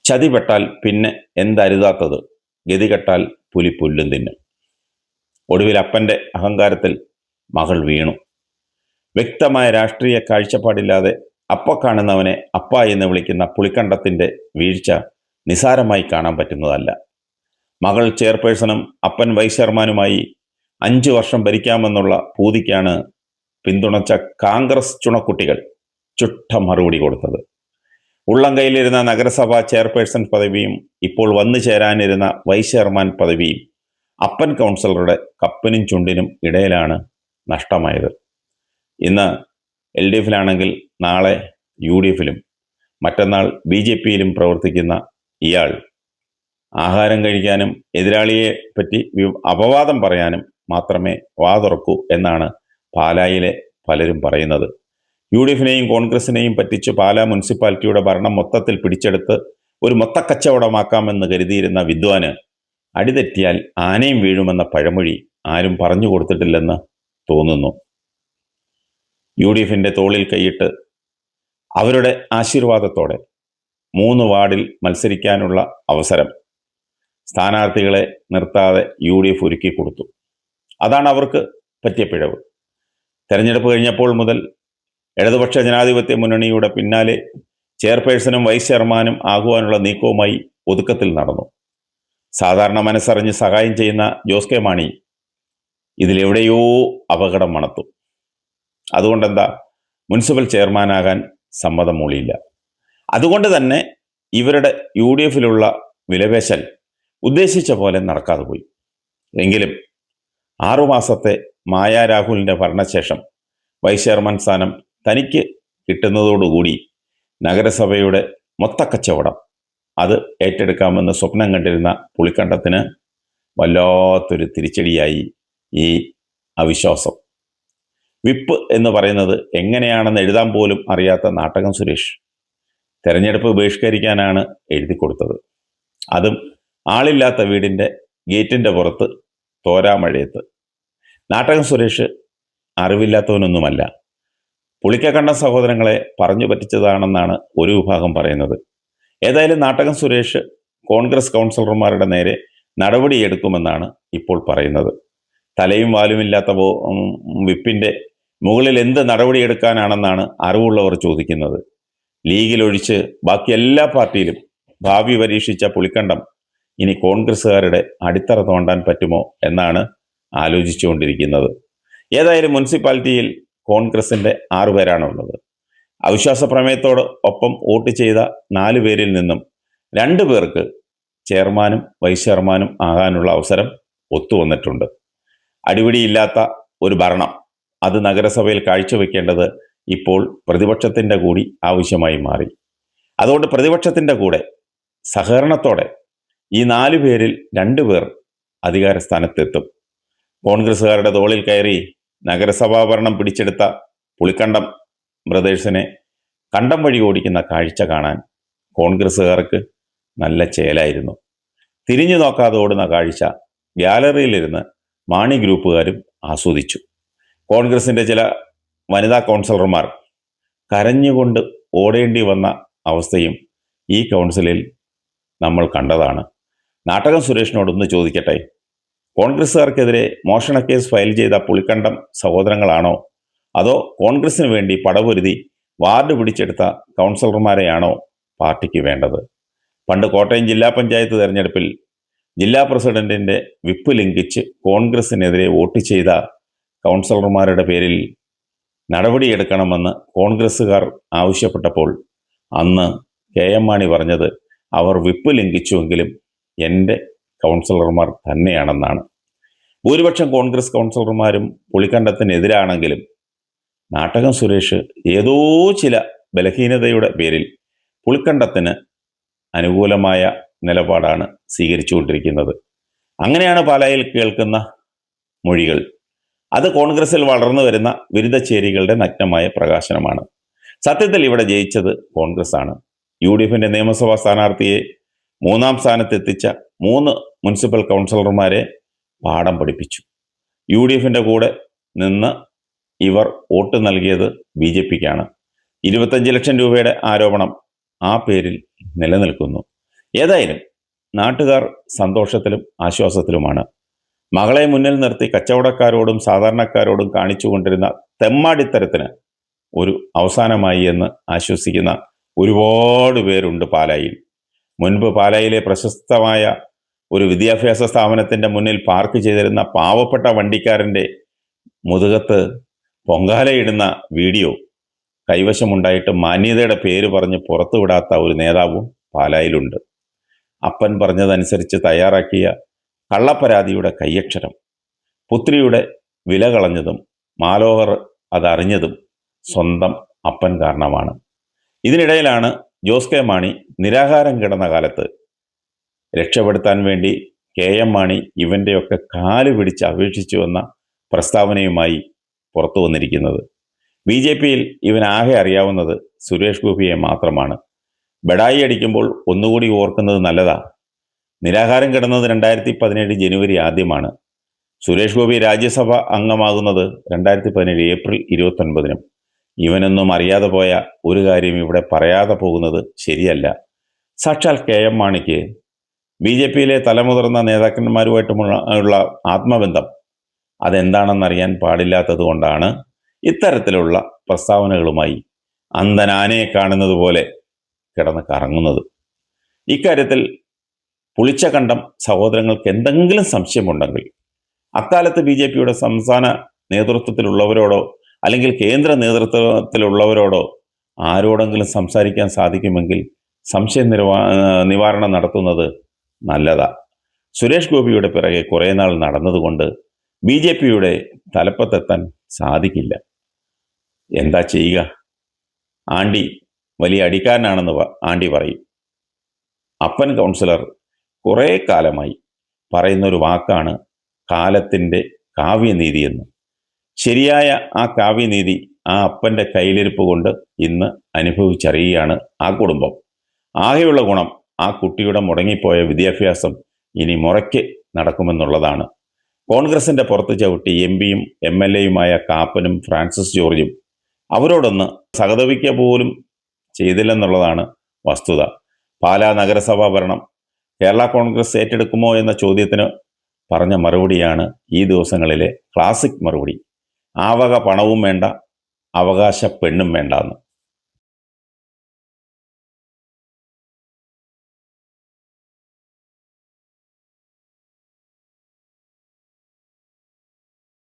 ചതിപെട്ടാൽ പിന്നെ എന്തരുതാത്തത്, ഗതികെട്ടാൽ പുലി പുല്ലും തിന്നും. ഒടുവിൽ അപ്പൻ്റെ അഹങ്കാരത്തിൽ മകൾ വീണു. വ്യക്തമായ രാഷ്ട്രീയ കാഴ്ചപ്പാടില്ലാതെ അപ്പ കാണുന്നവനെ അപ്പ എന്ന് വിളിക്കുന്ന പുളിക്കണ്ടത്തിൻ്റെ വീഴ്ച നിസാരമായി കാണാൻ പറ്റുന്നതല്ല. മകൾ ചെയർപേഴ്സണും അപ്പൻ വൈസ് ചെയർമാനുമായി 5 വർഷം ഭരിക്കാമെന്നുള്ള പൂതിക്കാണ് പിന്തുണച്ച കോൺഗ്രസ് ചുണക്കുട്ടികൾ ചുട്ട മറുപടി കൊടുത്തത്. ഉള്ളം കയ്യിലിരുന്ന നഗരസഭാ ചെയർപേഴ്സൺ പദവിയും ഇപ്പോൾ വന്നു ചേരാനിരുന്ന വൈസ് ചെയർമാൻ പദവിയും അപ്പൻ കൗൺസിലറുടെ കപ്പിനും ചുണ്ടിനും ഇടയിലാണ് നഷ്ടമായത്. ഇന്ന് LDFിലാണെങ്കിൽ നാളെ UDFിലും മറ്റന്നാൾ BJPയിലും പ്രവർത്തിക്കുന്ന ഇയാൾ ആഹാരം കഴിക്കാനും എതിരാളിയെ പറ്റി അപവാദം പറയാനും മാത്രമേ വാ തുറക്കൂ എന്നാണ് പാലായിലെ പലരും പറയുന്നത്. UDFിനെയും കോൺഗ്രസിനെയും പറ്റിച്ച് പാലാ മുനിസിപ്പാലിറ്റിയുടെ ഭരണം മൊത്തത്തിൽ പിടിച്ചെടുത്ത് ഒരു മൊത്തക്കച്ചവടമാക്കാമെന്ന് കരുതിയിരുന്ന വിദ്വാന് അടിതെറ്റിയാൽ ആനയും വീഴുമെന്ന പഴമൊഴി ആരും പറഞ്ഞു കൊടുത്തിട്ടില്ലെന്ന് തോന്നുന്നു. UDFിൻ്റെ തോളിൽ കൈയിട്ട് അവരുടെ ആശീർവാദത്തോടെ 3 വാർഡിൽ മത്സരിക്കാനുള്ള അവസരം സ്ഥാനാർത്ഥികളെ നിർത്താതെ UDF ഒരുക്കി കൊടുത്തു. അതാണ് അവർക്ക് പറ്റിയ പിഴവ്. തെരഞ്ഞെടുപ്പ് കഴിഞ്ഞപ്പോൾ മുതൽ ഇടതുപക്ഷ ജനാധിപത്യ മുന്നണിയുടെ പിന്നാലെ ചെയർപേഴ്സണും വൈസ് ചെയർമാനും ആകുവാനുള്ള നീക്കവുമായി ഒതുക്കത്തിൽ നടന്നു. സാധാരണ മനസ്സറിഞ്ഞ് സഹായം ചെയ്യുന്ന ജോസ് കെ മാണി ഇതിലെവിടെയോ അപകടം മണത്തു. അതുകൊണ്ടെന്താ, മുനിസിപ്പൽ ചെയർമാനാകാൻ സമ്മതം മൂളിയില്ല. അതുകൊണ്ട് തന്നെ ഇവരുടെ UDFിലുള്ള വിലപേശൽ ഉദ്ദേശിച്ച പോലെ നടക്കാതെ പോയി. എങ്കിലും 6 മാസത്തെ മായാ രാഹുലിൻ്റെ ഭരണശേഷം വൈസ് ചെയർമാൻ സ്ഥാനം തനിക്ക് കിട്ടുന്നതോടുകൂടി നഗരസഭയുടെ മൊത്തക്കച്ചവടം അത് ഏറ്റെടുക്കാമെന്ന് സ്വപ്നം കണ്ടിരുന്ന പുളിക്കണ്ടത്തിന് വല്ലാത്തൊരു തിരിച്ചടിയായി ഈ അവിശ്വാസം. വിപ്പ് എന്ന് പറയുന്നത് എങ്ങനെയാണെന്ന് എഴുതാൻ പോലും അറിയാത്ത നാട്ടകം സുരേഷ് തെരഞ്ഞെടുപ്പ് ബഹിഷ്കരിക്കാനാണ് എഴുതി കൊടുത്തത്. അതും ആളില്ലാത്ത വീടിൻ്റെ ഗേറ്റിൻ്റെ പുറത്ത് തോരാമഴയത്ത്. നാട്ടകം സുരേഷ് അറിവില്ലാത്തവനൊന്നുമല്ല. പുളിക്കക്കണ്ട സഹോദരങ്ങളെ പറഞ്ഞു പറ്റിച്ചതാണെന്നാണ് ഒരു വിഭാഗം പറയുന്നത്. ഏതായാലും നാട്ടകം സുരേഷ് കോൺഗ്രസ് കൗൺസിലർമാരുടെ നേരെ നടപടിയെടുക്കുമെന്നാണ് ഇപ്പോൾ പറയുന്നത്. തലയും വാലുമില്ലാത്ത വിപ്പിൻ്റെ മുകളിൽ എന്ത് നടപടിയെടുക്കാനാണെന്നാണ് അറിവുള്ളവർ ചോദിക്കുന്നത്. ലീഗിലൊഴിച്ച് ബാക്കി എല്ലാ പാർട്ടിയിലും ഭാവി പരീക്ഷിച്ച പുളിക്കണ്ടം ഇനി കോൺഗ്രസ്സുകാരുടെ അടിത്തറ തോണ്ടാൻ പറ്റുമോ എന്നാണ് ആലോചിച്ചുകൊണ്ടിരിക്കുന്നത്. ഏതായാലും മുനിസിപ്പാലിറ്റിയിൽ കോൺഗ്രസിൻ്റെ 6 പേരാണുള്ളത്. അവിശ്വാസ പ്രമേയത്തോട് ഒപ്പം വോട്ട് ചെയ്ത 4 പേരിൽ നിന്നും 2 പേർക്ക് ചെയർമാനും വൈസ് ചെയർമാനും ആകാനുള്ള അവസരം ഒത്തുവന്നിട്ടുണ്ട്. അടിപിടിയില്ലാത്ത ഒരു ഭരണം അത് നഗരസഭയിൽ കാഴ്ചവെക്കേണ്ടത് ഇപ്പോൾ പ്രതിപക്ഷത്തിൻ്റെ കൂടി ആവശ്യമായി മാറി. അതുകൊണ്ട് പ്രതിപക്ഷത്തിൻ്റെ കൂടെ സഹകരണത്തോടെ ഈ 4 പേരിൽ 2 പേർ അധികാര സ്ഥാനത്തെത്തും. കോൺഗ്രസ്സുകാരുടെ തോളിൽ കയറി നഗരസഭാ ഭരണം പിടിച്ചെടുത്ത പുളിക്കണ്ടം ബ്രദേഴ്സിനെ കണ്ടം വഴി ഓടിക്കുന്ന കാഴ്ച കാണാൻ കോൺഗ്രസ്സുകാർക്ക് നല്ല ചേലായിരുന്നു. തിരിഞ്ഞു നോക്കാതെ ഓടുന്ന കാഴ്ച ഗ്യാലറിയിലിരുന്ന് മാണി ഗ്രൂപ്പുകാരും ആസ്വദിച്ചു. കോൺഗ്രസിൻ്റെ ചില വനിതാ കൗൺസിലർമാർ കരഞ്ഞുകൊണ്ട് ഓടേണ്ടി വന്ന അവസ്ഥയും ഈ കൗൺസിലിൽ നമ്മൾ കണ്ടതാണ്. നാട്ടകം സുരേഷിനോടൊന്ന് ചോദിക്കട്ടെ, കോൺഗ്രസ്സുകാർക്കെതിരെ മോഷണക്കേസ് ഫയൽ ചെയ്ത പുളിക്കണ്ടം സഹോദരങ്ങളാണോ അതോ കോൺഗ്രസിന് വേണ്ടി പടപൊരുതി വാർഡ് പിടിച്ചെടുത്ത കൗൺസിലർമാരെയാണോ പാർട്ടിക്ക് വേണ്ടത്? പണ്ട് കോട്ടയം ജില്ലാ പഞ്ചായത്ത് തെരഞ്ഞെടുപ്പിൽ ജില്ലാ പ്രസിഡന്റിൻ്റെ വിപ്പ് ലംഘിച്ച് കോൺഗ്രസിനെതിരെ വോട്ട് ചെയ്ത കൗൺസിലർമാരുടെ പേരിൽ നടപടിയെടുക്കണമെന്ന് കോൺഗ്രസ്സുകാർ ആവശ്യപ്പെട്ടപ്പോൾ അന്ന് KM മാണി പറഞ്ഞത് അവർ വിപ്പ് ലംഘിച്ചുവെങ്കിലും എൻ്റെ കൗൺസിലർമാർ തന്നെയാണെന്നാണ്. ഭൂരിപക്ഷം കോൺഗ്രസ് കൗൺസിലർമാരും പുളിക്കണ്ടത്തിനെതിരാണെങ്കിലും നാട്ടകം സുരേഷ് ഏതോ ചില ബലഹീനതയുടെ പേരിൽ പുളിക്കണ്ടത്തിന് അനുകൂലമായ നിലപാടാണ് സ്വീകരിച്ചുകൊണ്ടിരിക്കുന്നത്. അങ്ങനെയാണ് പാലായിൽ കേൾക്കുന്ന മൊഴികൾ. അത് കോൺഗ്രസിൽ വളർന്നു വരുന്ന വിരുദ്ധചേരികളുടെ നഗ്നമായ പ്രകാശനമാണ്. സത്യത്തിൽ ഇവിടെ ജയിച്ചത് കോൺഗ്രസ് ആണ്. UDFിൻ്റെ നിയമസഭാ സ്ഥാനാർത്ഥിയെ 3ാം സ്ഥാനത്തെത്തിച്ച 3 മുനിസിപ്പൽ കൗൺസിലർമാരെ പാഠം പഠിപ്പിച്ചു. UDFിൻ്റെ കൂടെ നിന്ന് ഇവർ വോട്ട് നൽകിയത് BJPക്കാണ്. 25 ലക്ഷം രൂപയുടെ ആരോപണം ആ പേരിൽ നിലനിൽക്കുന്നു. ഏതായാലും നാട്ടുകാർ സന്തോഷത്തിലും ആശ്വാസത്തിലുമാണ്. മകളെ മുന്നിൽ നിർത്തി കച്ചവടക്കാരോടും സാധാരണക്കാരോടും കാണിച്ചുകൊണ്ടിരുന്ന തെമ്മാടിത്തരത്തിന് ഒരു അവസാനമായി എന്ന് ആശ്വസിക്കുന്ന ഒരുപാട് പേരുണ്ട് പാലായിൽ. മുൻപ് പാലായിലെ പ്രശസ്തമായ ഒരു വിദ്യാഭ്യാസ സ്ഥാപനത്തിൻ്റെ മുന്നിൽ പാർക്ക് ചെയ്തിരുന്ന പാവപ്പെട്ട വണ്ടിക്കാരൻ്റെ മുതുകത്ത് പൊങ്കാലയിടുന്ന വീഡിയോ കൈവശമുണ്ടായിട്ട് മാന്യതയുടെ പേര് പറഞ്ഞ് പുറത്തുവിടാത്ത ഒരു നേതാവും പാലായിലുണ്ട്. അപ്പൻ പറഞ്ഞതനുസരിച്ച് തയ്യാറാക്കിയ കള്ളപ്പരാതിയുടെ കയ്യക്ഷരം പുത്രിയുടെ വില കളഞ്ഞതും മാലോഹർ അതറിഞ്ഞതും സ്വന്തം അപ്പൻ കാരണമാണ്. ഇതിനിടയിലാണ് ജോസ് കെ മാണി നിരാഹാരം കിടന്ന കാലത്ത് രക്ഷപ്പെടുത്താൻ വേണ്ടി KM മാണി ഇവൻ്റെയൊക്കെ കാല് പിടിച്ച് അപേക്ഷിച്ചു വന്ന പ്രസ്താവനയുമായി പുറത്തു വന്നിരിക്കുന്നത്. BJPയിൽ ഇവനാകെ അറിയാവുന്നത് സുരേഷ് ഗോപിയെ മാത്രമാണ്. ബഡായി അടിക്കുമ്പോൾ ഒന്നുകൂടി ഓർക്കുന്നത് നല്ലതാ. നിരാഹാരം കിടന്നത് 2017 ജനുവരി ആദ്യമാണ്. സുരേഷ് ഗോപി രാജ്യസഭ അംഗമാകുന്നത് 2017 ഏപ്രിൽ 29. ഇവനൊന്നും അറിയാതെ പോയ ഒരു കാര്യം ഇവിടെ പറയാതെ പോകുന്നത് ശരിയല്ല. സാക്ഷാൽ KM മാണിക്ക് BJPയിലെ തലമുതിർന്ന നേതാക്കന്മാരുമായിട്ടുമുള്ള ആത്മബന്ധം അതെന്താണെന്നറിയാൻ പാടില്ലാത്തത് കൊണ്ടാണ് ഇത്തരത്തിലുള്ള പ്രസ്താവനകളുമായി അന്ധനാനയെ കാണുന്നത് പോലെ കിടന്ന് കറങ്ങുന്നത്. ഇക്കാര്യത്തിൽ പുളിച്ച കണ്ടം സഹോദരങ്ങൾക്ക് എന്തെങ്കിലും സംശയമുണ്ടെങ്കിൽ അക്കാലത്ത് BJPയുടെ സംസ്ഥാന നേതൃത്വത്തിലുള്ളവരോടോ അല്ലെങ്കിൽ കേന്ദ്ര നേതൃത്വത്തിലുള്ളവരോടോ ആരോടെങ്കിലും സംസാരിക്കാൻ സാധിക്കുമെങ്കിൽ സംശയ നിവാരണം നടത്തുന്നത് നല്ലതാ. സുരേഷ് ഗോപിയുടെ പിറകെ കുറേ നാൾ നടന്നതുകൊണ്ട് BJPയുടെ തലപ്പത്തെത്താൻ സാധിക്കില്ല. എന്താ ചെയ്യുക? ആണ്ടി വലിയ അടിക്കാരനാണെന്ന് ആണ്ടി പറയും. അപ്പൻ കൗൺസിലർ കുറേ കാലമായി പറയുന്നൊരു വാക്കാണ് കാലത്തിൻ്റെ കാവ്യനീതി എന്ന്. ശരിയായ ആ കാവ്യനീതി ആ അപ്പൻ്റെ കയ്യിലിരിപ്പ് കൊണ്ട് ഇന്ന് അനുഭവിച്ചറിയുകയാണ് ആ കുടുംബം. ആകെയുള്ള ഗുണം ആ കുട്ടിയുടെ മുടങ്ങിപ്പോയ വിദ്യാഭ്യാസം ഇനി മുറയ്ക്ക് നടക്കുമെന്നുള്ളതാണ്. കോൺഗ്രസിൻ്റെ പുറത്ത് ചവിട്ടി MP-യും MLA-യുമായ കാപ്പനും ഫ്രാൻസിസ് ജോർജും അവരോടൊന്ന് സഹതപിക്കുക പോലും ചെയ്തില്ലെന്നുള്ളതാണ് വസ്തുത. പാലാ നഗരസഭാ ഭരണം കേരള കോൺഗ്രസ് ഏറ്റെടുക്കുമോ എന്ന ചോദ്യത്തിന് പറഞ്ഞ മറുപടിയാണ് ഈ ദിവസങ്ങളിലെ ക്ലാസിക് മറുപടി. ആവക പണവും വേണ്ട, അവകാശ പെണ്ണും വേണ്ട എന്ന്.